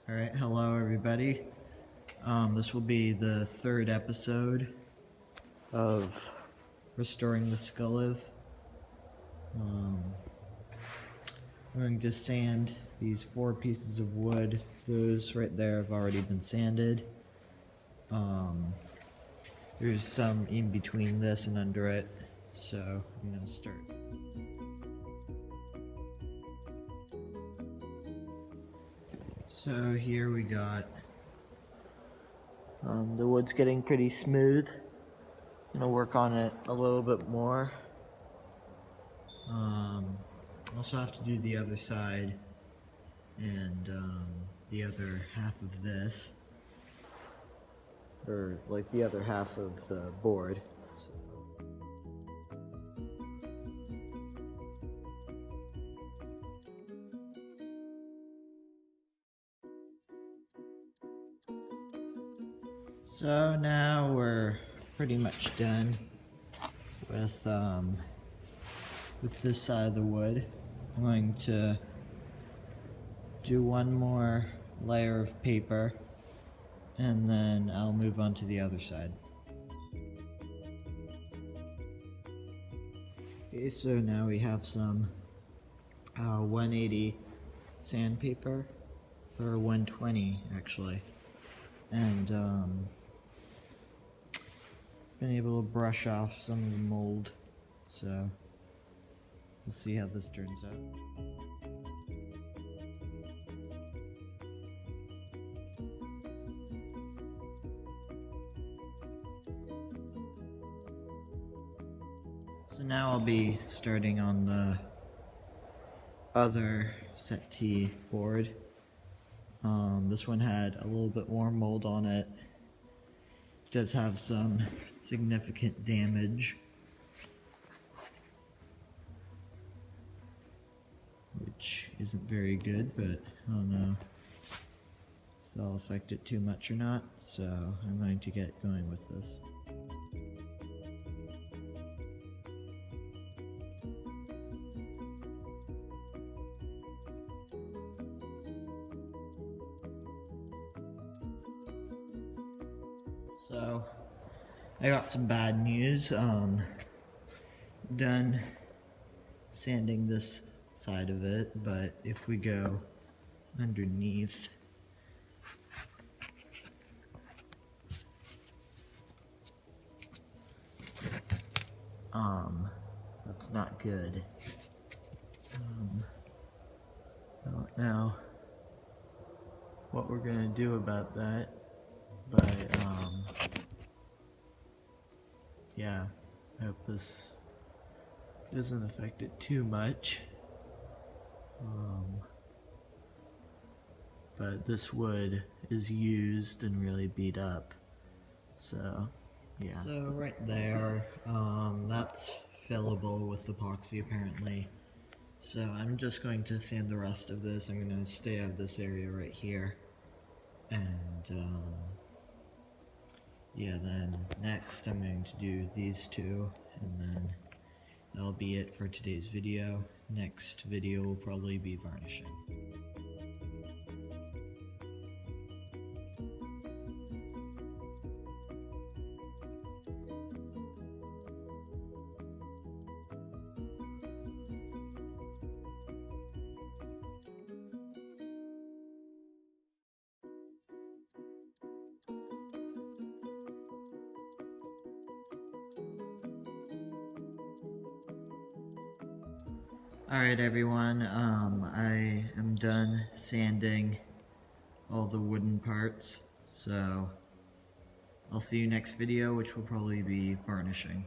Alright, hello everybody. This will be the third episode of restoring the Sjøliv. I'm going to sand these 4 pieces of wood. Those right there have already been sanded. There's some in between this and under it, so I'm going to start. So here we got, the wood's getting pretty smooth. I'm gonna work on it a little bit more. Also have to do the other side and the other half of this, or like the other half of the board. So now we're pretty much done with this side of the wood. I'm going to do one more layer of paper and then I'll move on to the other side. Okay, so now we have some 180 sandpaper, or 120 actually, and been able to brush off some of the mold, so we'll see how this turns out. So now I'll be starting on the other settee board. This one had a little bit more mold on it. Does have some significant damage, which isn't very good, but I don't know if that'll affect it too much or not, so I'm going to get going with this. So, I got some bad news. Done sanding this side of it, but if we go underneath, that's not good. I don't know what we're gonna do about that. But, yeah, I hope this doesn't affect it too much. But this wood is used and really beat up, so, yeah. So right there, that's fillable with epoxy apparently. So I'm just going to sand the rest of this. I'm going to stay out of this area right here. And, yeah, then next I'm going to do these two, and then that'll be it for today's video. Next video will probably be varnishing. Alright everyone, I am done sanding all the wooden parts, so I'll see you next video, which will probably be varnishing.